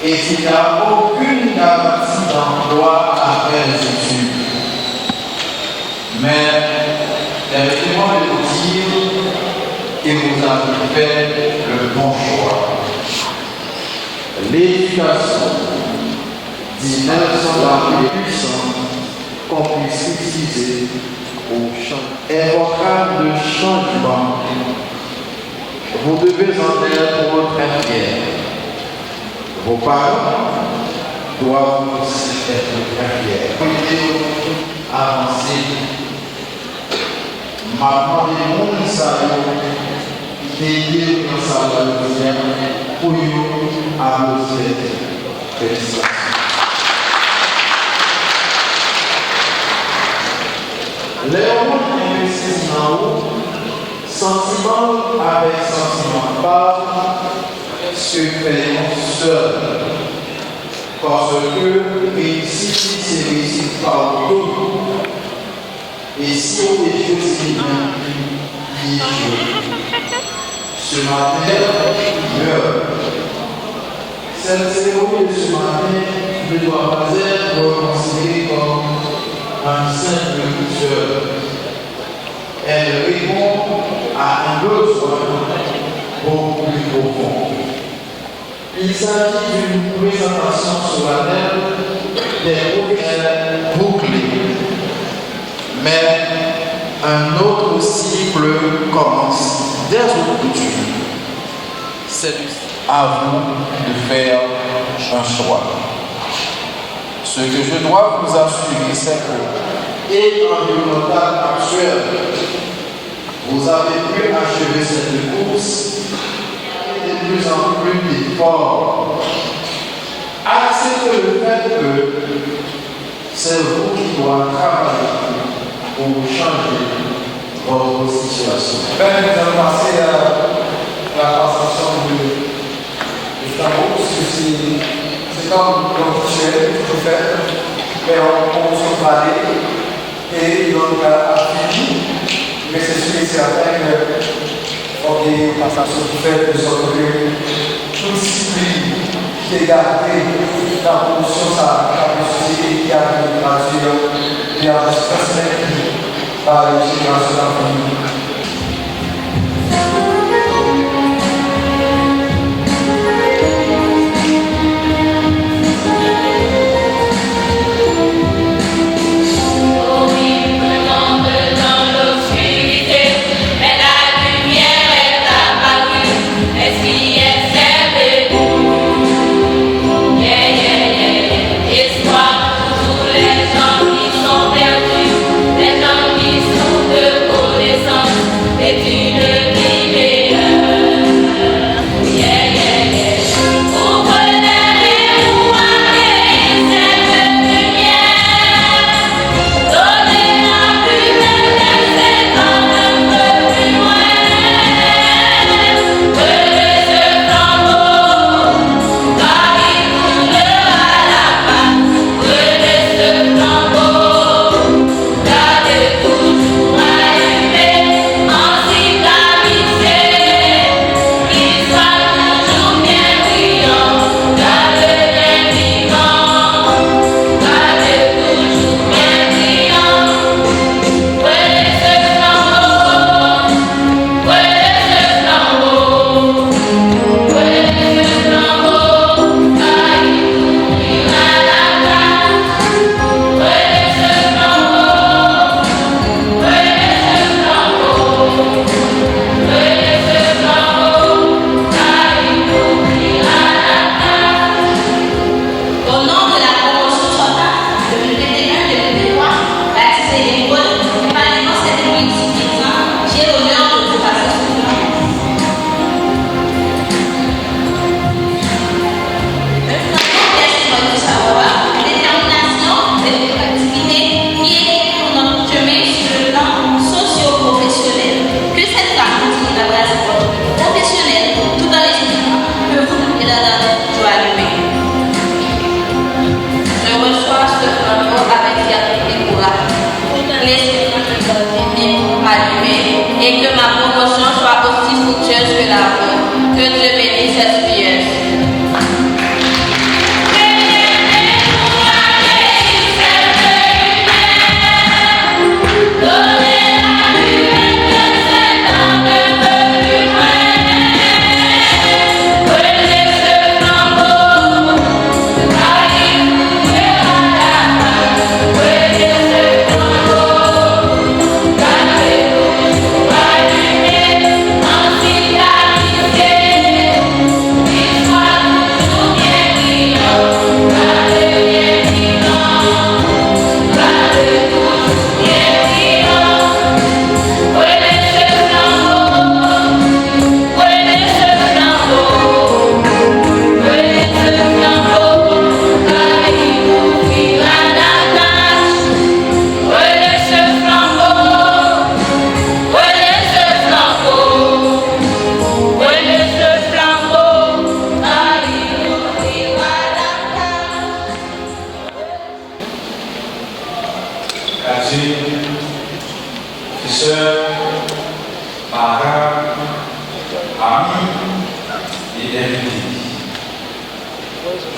Et il n'y a aucune garantie d'emploi après les études. Mais permettez-moi de vous dire que vous avez fait le bon choix. L'éducation dit la plus puissante qu'on puisse utiliser au champ est votre âme de changement. Vous devez en être très fiers. Vos parents doivent aussi être très fiers. Pour avancer, maman et mon salaire, d'aider un salaire pour nous avancer. Félicitations. Les hommes investissent en haut. Sentiment avec sentiment pas se fait seul. Parce que réussite, c'est réussite par tout. Et si on est choisi, il joue. Ce matin, il meurt. Cette cérémonie de ce matin ne doit pas être considérée comme un simple rituel. Elle répond à un besoin beaucoup plus profond. Il s'agit d'une présentation solennelle des progrès bouclés. Mais un autre cycle commence dès aujourd'hui. C'est à vous de faire un choix. Ce que je dois vous assurer, c'est que, et l'environnemental actuel, vous avez pu achever cette course avec de plus en plus d'efforts. Acceptez le fait que c'est vous qui doivez travailler pour changer votre situation. Nous allons passer à la passation de tambour, parce que c'est comme rituel, tout fait, mais on se parler et donc à fini. Mais c'est sûr et certain qu'il faut qu'il y ait une passation de fait de sorte que toute discipline fidélité dans la promotion de la société qui a une nature et à se transmettre par les générations d'enfants. Et que ma promotion soit aussi fructueuse que la vôtre. Que Dieu bénisse cette prière.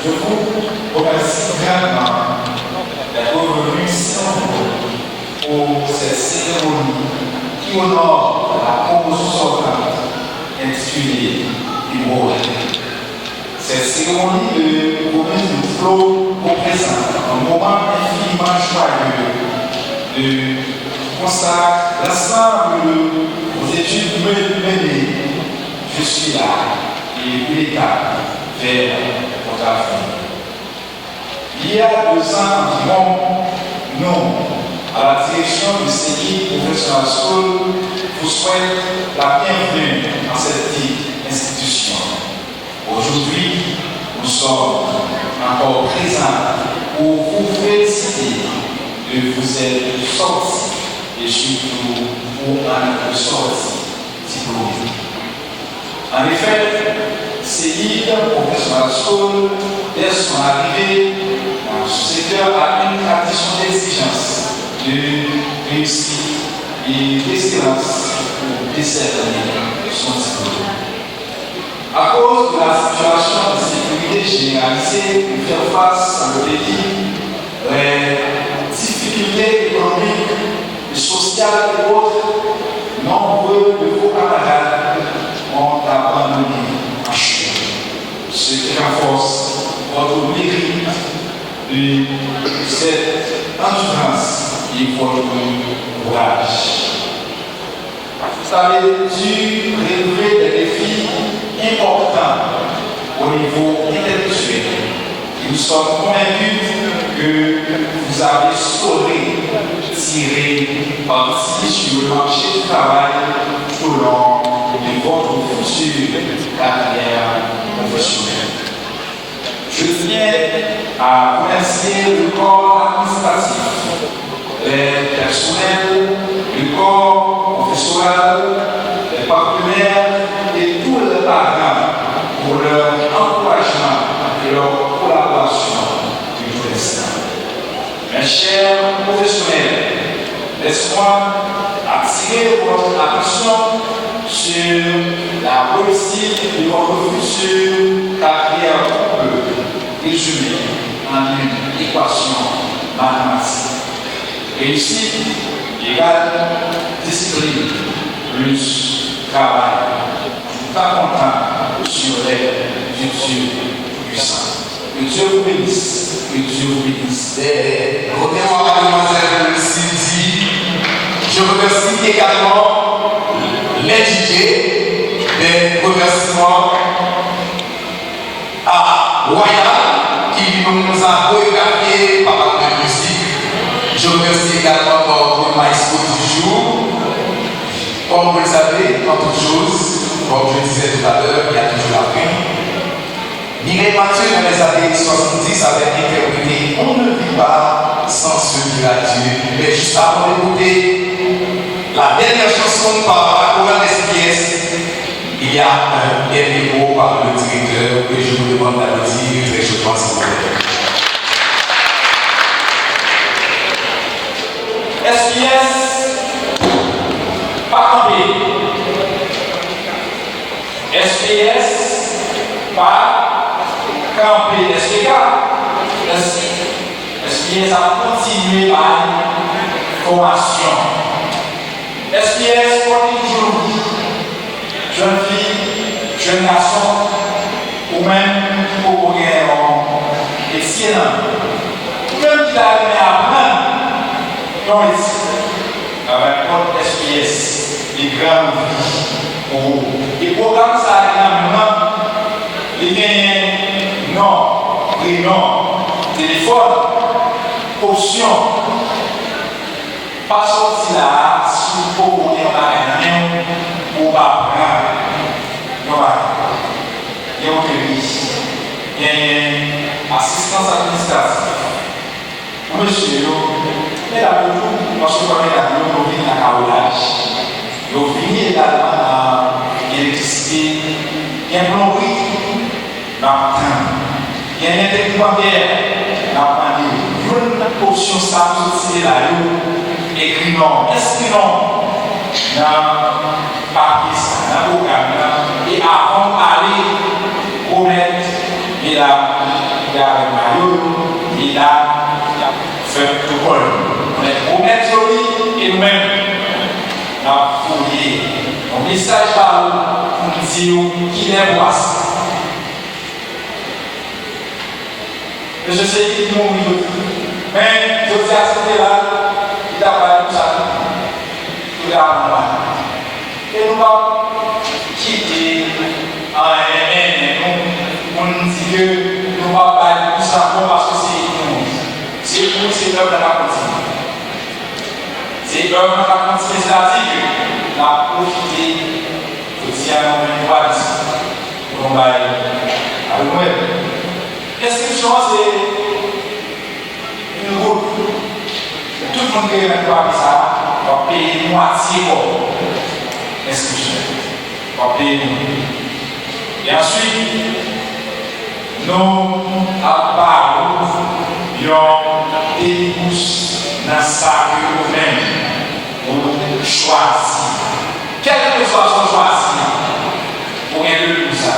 Je vous remercie vraiment d'être venus pour cette cérémonie qui honore la promotion sortante intitulée Immoraux. Cette cérémonie de remise de diplôme représente un moment infiniment joyeux de constat l'ensemble aux études menées jusque-là et une étape vers votre avenir. Il y a 2 ans environ, nous, à la direction du CI Professional School, vous souhaitons la bienvenue dans cette institution. Aujourd'hui, nous sommes encore présents pour vous féliciter de vous être sortis et surtout pour en sortir diplômés. En effet, CI Professional School, dès son arrivée dans ce secteur, a une tradition d'exigence, de réussite et d'excellence pour décerner son diplôme. À cause de la situation de sécurité générale ce qui renforce votre mérite de cette endurance et votre courage. Vous avez dû relever des défis importants au niveau intellectuel. Et nous sommes convaincus que vous avez sauré tirer parti sur le marché du travail tout au long de votre future carrière professionnelle. Je tiens à remercier le corps administratif, les personnels, le corps professoral, les partenaires et tous les parents pour leur encouragement et leur collaboration du tout instant. Mes chers professionnels, laissez-moi attirer votre attention sur la réussite de votre future carrière qu'on peut résumer en une équation mathématique. Réussite égale discipline plus travail. Pas content sur les futurs puissants. Que Dieu vous bénisse. Que Dieu vous bénisse. Revenez-moi, mademoiselle Sylvie. Je remercie également les DJ, des remerciements à Royal qui nous a chorégraphié par la musique. Je remercie également notre maestro du jour. Comme vous le savez, en toute chose, comme je disais tout à l'heure, il y a toujours la fin. Mireille Mathieu, dans les années 70, avait interprété « On ne vit pas sans ce qui a Dieu ». Mais juste avant d'écouter la dernière chanson par la chorale SPS, il y a un dernier mot par le directeur que je vous demande d'applaudir très chaudement, s'il vous plaît. SPS, pas camper. SPS, pas camper. SPS a continué par formation. SPS pour toujours. Jeune fille, jeune garçon, ou même pour un excellent. Ou même qui a aimé apprendre. Non, avec notre SPS, les grandes vies. Les programmes, ça a énormément. Les gagnants, non, prénom, téléphone, option. Pas sortir là, si vous pouvez rien, ou pas prendre. Il y a un service, il y a une assistance administrative. Monsieur, mais la nous, parce que nous venons à carrelage, nous venons également dans l'électricité, il y a un plomberie, dans le temps, il y a un intégrité bancaire, dans le temps, une option ça, c'est là, écrit non, inscrit non, dans le papier, dans le programme, et avant d'aller remettre, et là, il y a le maillot, et là, fait tout bon. On est honnête sur lui et nous-mêmes, nous avons fouillé. Un message par nous pour dire qu'il est voici. Je sais qu'il m'ont mis. Mais je vous ai accepté là, il a parlé de ça. Tout est à moi. Et nous allons quitter on dit que nous ne allons pas parler de ça parce que c'est nous, c'est l'œuvre de la continue. C'est l'œuvre de la continue, c'est-à-dire que la profité de dire à nous pas ici. On va aller loin. L'inscription, c'est une route. Tout le monde qui est dans ça va payer moitié pour l'inscription. Va payer nous. Et ensuite, nous avons des bourses dans ça que nous-mêmes nous choisissons. Quel que soit son choix, pour gagner le plus ça.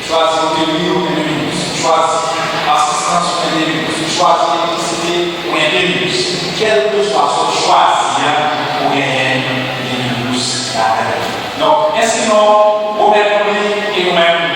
Choisir l'autonomie ou une bourse. Choisir l'assistance ou une bourse. Choisir l'électricité ou une bourse. Quel que soit son choix, pour gagner une bourse. Donc, ainsi, nous remettons et nous-mêmes,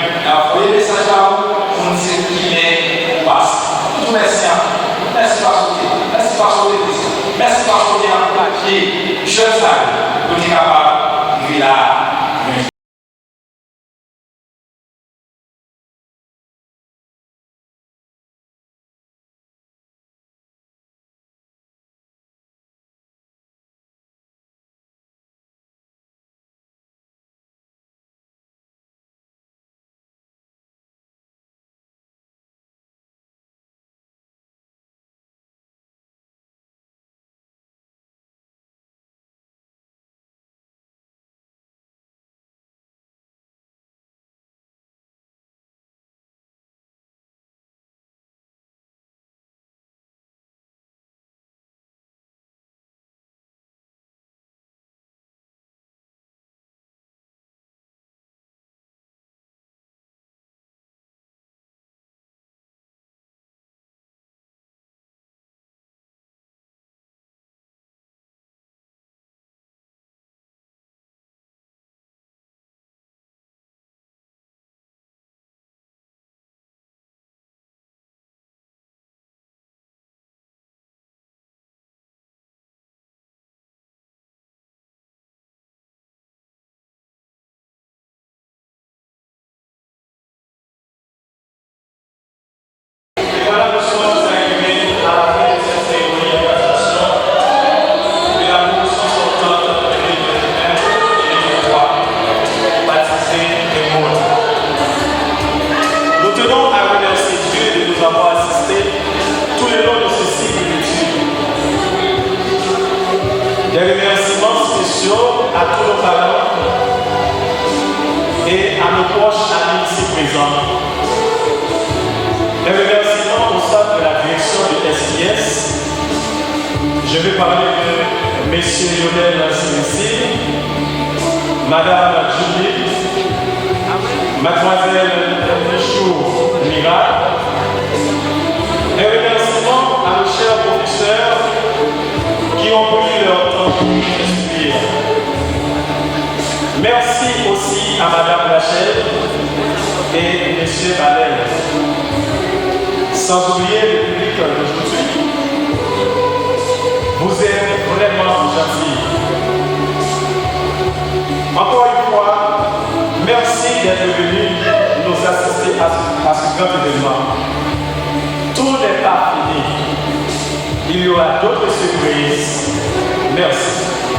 long de ce cycle d'études. Des remerciements spéciaux à tous nos parents et à nos proches amis ici présents. Des remerciements au sein de la direction du SIS. Je vais parler de M. Lionel Sérissi, Madame Julie, Mademoiselle Michou Mira. Des remerciements à nos chers professeurs qui ont pris leur temps pour nous instruire. Merci aussi à Madame Rachel et M. Valel. Sans oublier le public d'aujourd'hui. Vous êtes vraiment gentils. Encore une fois, merci d'être venus nous assister à ce grand événement. Tout n'est pas fini. Il y aura d'autres surprises. Merci.